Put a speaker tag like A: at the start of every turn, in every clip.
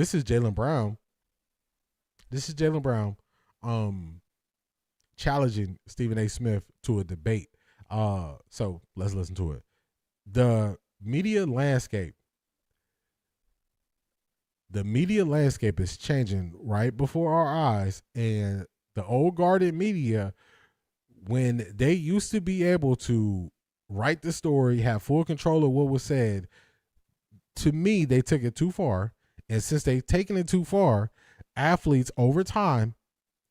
A: This is Jaylen Brown. Challenging Stephen A. Smith to a debate. So let's listen to it. The media landscape is changing right before our eyes, and the old guarded media, when they used to be able to write the story, have full control of what was said, to me, they took it too far. And since they've taken it too far, athletes over time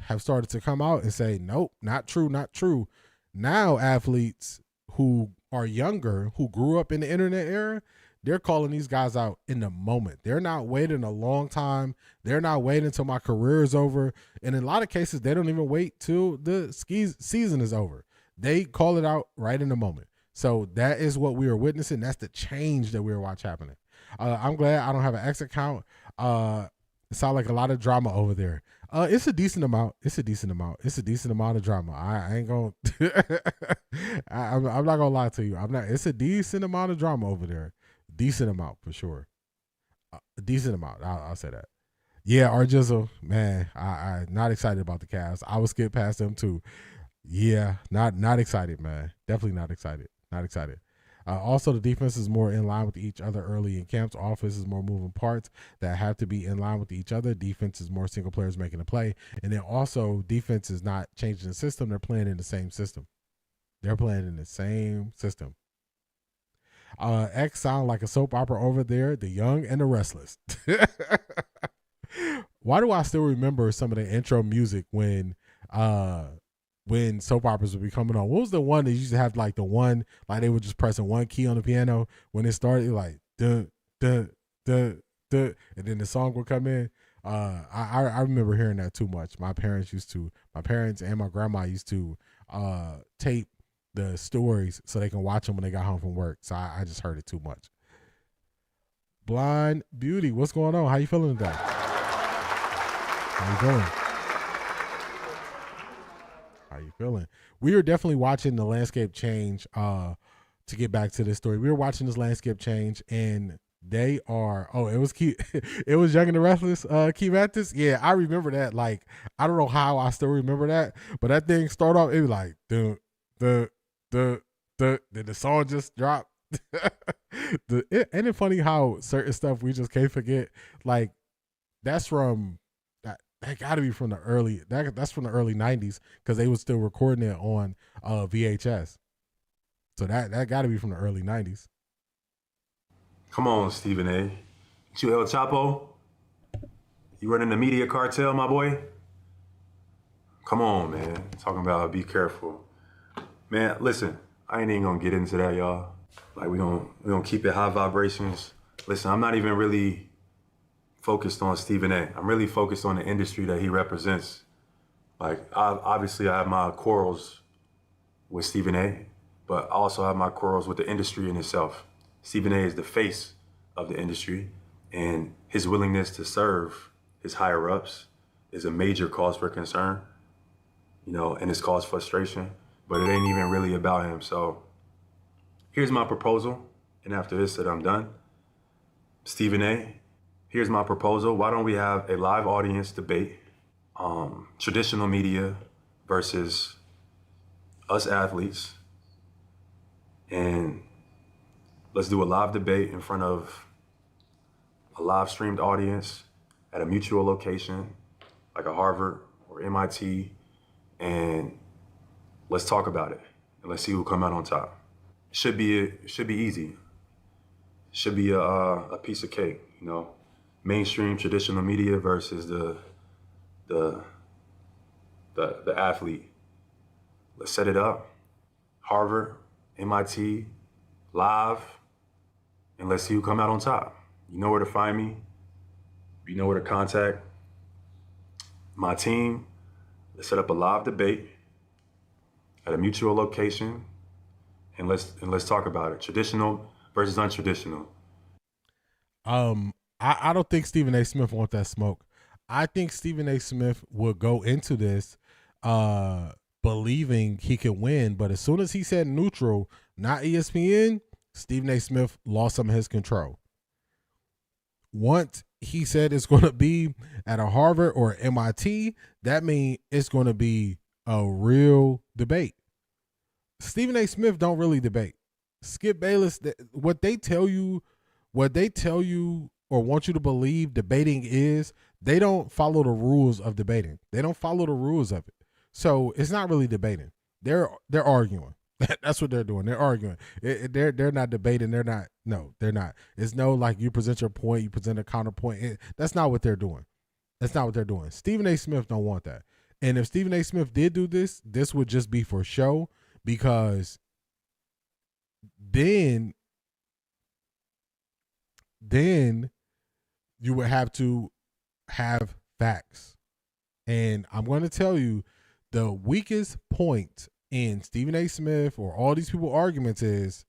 A: have started to come out and say, nope, not true, not true. Now athletes who are younger, who grew up in the internet era, they're calling these guys out in the moment. They're not waiting a long time. They're not waiting until my career is over. And in a lot of cases, they don't even wait till the season is over. They call it out right in the moment. So that is what we are witnessing. That's the change that we're watching happening. I'm glad I don't have an X account. It sounds like a lot of drama over there. It's a decent amount. It's a decent amount of drama. I ain't gonna. I'm not gonna lie to you. It's a decent amount of drama over there. Decent amount for sure. A decent amount. I'll say that. Yeah, Arjizzle, man. I not excited about the Cavs. I would skip past them too. Yeah, not excited, man. Definitely not excited. Not excited. Also, the defense is more in line with each other early in camps. Offense is more moving parts that have to be in line with each other. Defense is more single players making a play. And then also, defense is not changing the system. They're playing in the same system. X sound like a soap opera over there. The Young and the Restless. Why do I still remember some of the intro music when soap operas would be coming on? What was the one that used to have like the one, like they were just pressing one key on the piano when it started, like duh, duh, duh, duh, and then the song would come in. I remember hearing that too much. My parents and my grandma used to tape the stories so they can watch them when they got home from work. So I just heard it too much. Blind Beauty, what's going on? How you feeling today? How you feeling? We are definitely watching the landscape change. To get back to this story, we were watching this landscape change, and they are. Oh, it was Key. It was Young and the Restless. Key Mathis. Yeah, I remember that. Like, I don't know how I still remember that, but that thing started off. It was like then the song just dropped. Ain't it funny how certain stuff we just can't forget? Like, that's from. That got to be from the early. That's from the early '90s because they was still recording it on VHS. So that got to be from the early '90s.
B: Come on, Stephen A. You El Chapo? You running the media cartel, my boy? Come on, man. Talking about be careful, man. Listen, I ain't even gonna get into that, y'all. Like we gonna keep it high vibrations. Listen, I'm not even really focused on Stephen A. I'm really focused on the industry that he represents. Like, obviously I have my quarrels with Stephen A, but I also have my quarrels with the industry in itself. Stephen A is the face of the industry, and his willingness to serve his higher ups is a major cause for concern, and it's caused frustration, but it ain't even really about him. So here's my proposal, and after this I'm done. Stephen A, here's my proposal. Why don't we have a live audience debate, traditional media versus us athletes, and let's do a live debate in front of a live streamed audience at a mutual location, like a Harvard or MIT, and let's talk about it, and let's see who come out on top. Should be easy. Should be a piece of cake, Mainstream traditional media versus the athlete. Let's set it up. Harvard, MIT, live, and let's see who come out on top. You know where to find me. You know where to contact my team. Let's set up a live debate at a mutual location, and let's talk about it. Traditional versus untraditional.
A: I don't think Stephen A. Smith wants that smoke. I think Stephen A. Smith would go into this believing he could win, but as soon as he said neutral, not ESPN, Stephen A. Smith lost some of his control. Once he said it's going to be at a Harvard or MIT, that means it's going to be a real debate. Stephen A. Smith don't really debate. Skip Bayless, what they tell you or want you to believe debating is, they don't follow the rules of debating. They don't follow the rules of it. So it's not really debating. They're arguing. That's what they're doing. They're arguing. They're not debating. They're not. It's no like you present your point, you present a counterpoint. That's not what they're doing. That's not what they're doing. Stephen A. Smith don't want that. And if Stephen A. Smith did do this, this would just be for show, because then you would have to have facts. And I'm going to tell you, the weakest point in Stephen A. Smith or all these people arguments is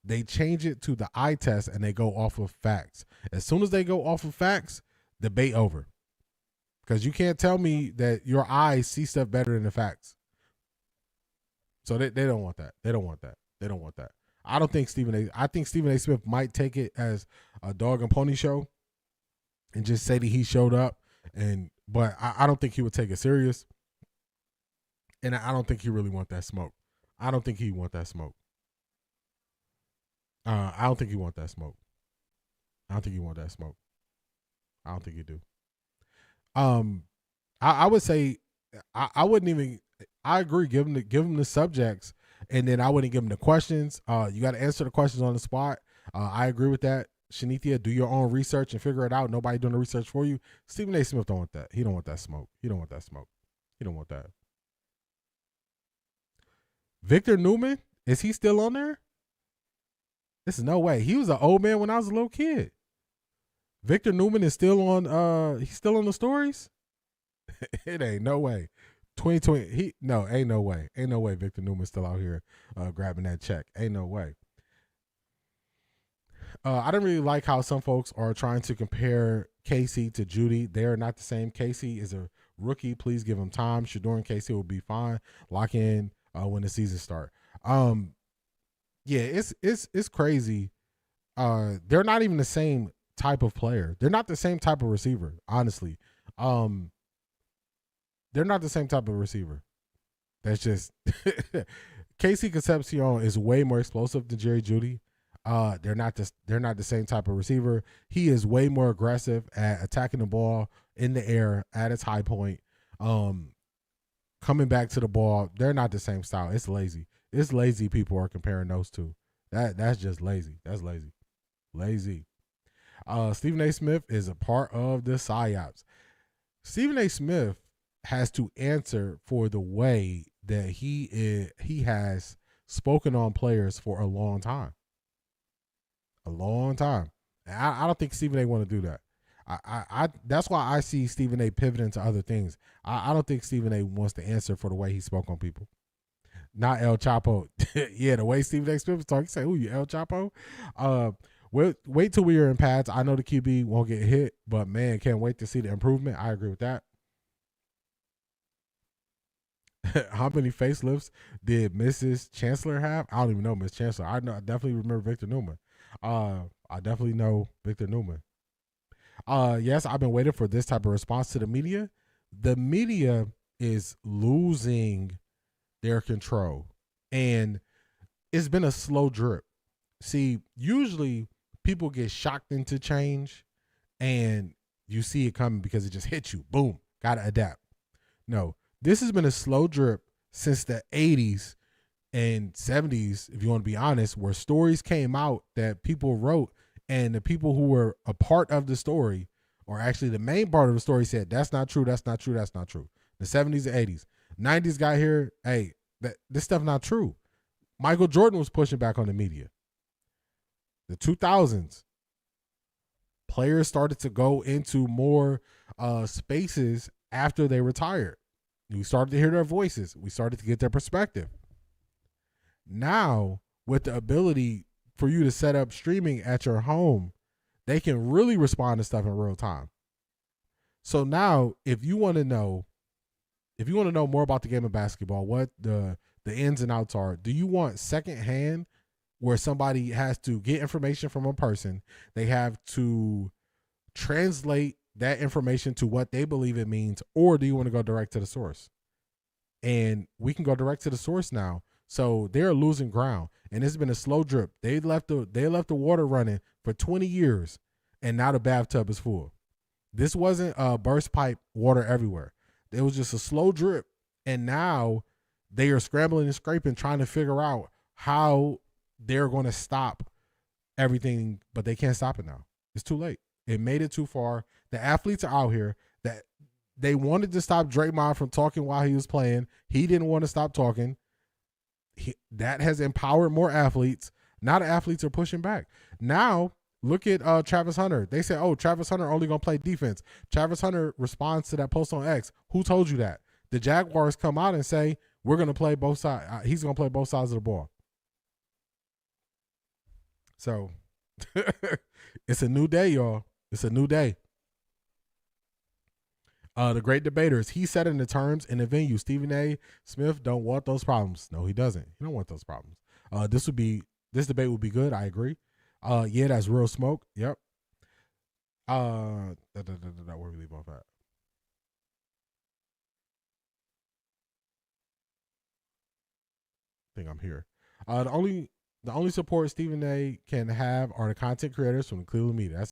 A: they change it to the eye test and they go off of facts. As soon as they go off of facts, debate over. Because you can't tell me that your eyes see stuff better than the facts. So they don't want that. They don't want that. They don't want that. I think Stephen A. Smith might take it as a dog and pony show and just say that he showed up, but I don't think he would take it serious. And I don't think he really want that smoke. I don't think he want that smoke. I don't think he want that smoke. I don't think he want that smoke. I don't think he do. I would say I wouldn't even. I agree. Give him the subjects, and then I wouldn't give him the questions. You got to answer the questions on the spot. I agree with that. Shanithia, do your own research and figure it out. Nobody doing the research for you. Stephen A. Smith don't want that. He don't want that smoke. He don't want that smoke. He don't want that. Victor Newman, is he still on there? This is no way. He was an old man when I was a little kid. Victor Newman is still on. He's still on the stories. It ain't no way. 2020. Ain't no way. Ain't no way. Victor Newman's still out here grabbing that check. Ain't no way. I didn't really like how some folks are trying to compare Casey to Judy. They are not the same. Casey is a rookie. Please give him time. Shador and Casey will be fine. Lock in when the season start. Yeah, it's crazy. They're not even the same type of player. They're not the same type of receiver, honestly. They're not the same type of receiver. That's just Casey Concepcion is way more explosive than Jerry Jeudy. They're not the same type of receiver. He is way more aggressive at attacking the ball in the air at its high point. Coming back to the ball, they're not the same style. It's lazy. It's lazy people are comparing those two. That's just lazy. That's lazy. Lazy. Stephen A. Smith is a part of the PSYOPs. Stephen A. Smith has to answer for the way that he has spoken on players for a long time. A long time. And I don't think Stephen A. want to do that. I that's why I see Stephen A. pivoting to other things. I don't think Stephen A. wants to answer for the way he spoke on people. Not El Chapo. Yeah, the way Stephen A. Smith was talking, say, "Who you, El Chapo?" Wait till we are in pads. I know the QB won't get hit, but man, can't wait to see the improvement. I agree with that. How many facelifts did Mrs. Chancellor have? I don't even know Miss Chancellor. I definitely remember Victor Newman. I definitely know Victor Newman. Yes, I've been waiting for this type of response to the media. The media is losing their control, and it's been a slow drip. See, usually people get shocked into change, and you see it coming because it just hits you. Boom, gotta adapt. No, this has been a slow drip since the 80s and 70s, if you want to be honest, where stories came out that people wrote, and the people who were a part of the story, or actually the main part of the story, said, that's not true, that's not true, that's not true. The 70s and 80s. 90s got here, hey, this stuff not true. Michael Jordan was pushing back on the media. The 2000s, players started to go into more spaces after they retired. We started to hear their voices. We started to get their perspective. Now, with the ability for you to set up streaming at your home, they can really respond to stuff in real time. So now, if you want to know more about the game of basketball, what the ins and outs are, do you want secondhand, where somebody has to get information from a person, they have to translate that information to what they believe it means, or do you want to go direct to the source? And we can go direct to the source now. So they're losing ground, and it's been a slow drip. They left the water running for 20 years, and now the bathtub is full. This wasn't a burst pipe water everywhere. It was just a slow drip, and now they are scrambling and scraping, trying to figure out how they're going to stop everything, but they can't stop it now. It's too late. It made it too far. The athletes are out here that they wanted to stop Draymond from talking while he was playing. He didn't want to stop talking. That has empowered more athletes. Now the athletes are pushing back. Now look at Travis Hunter. They say, oh, Travis Hunter only going to play defense. Travis Hunter responds to that post on X. Who told you that? The Jaguars come out and say, we're going to play both sides. He's going to play both sides of the ball. So it's a new day, y'all. It's a new day. The great debaters, he said in the terms in the venue, Stephen A. Smith don't want those problems. No, he doesn't. He don't want those problems. This debate would be good. I agree. Yeah, that's real smoke. Yep. Where we leave off at? I think I'm here. The only support Stephen A. can have are the content creators from the Cleveland media.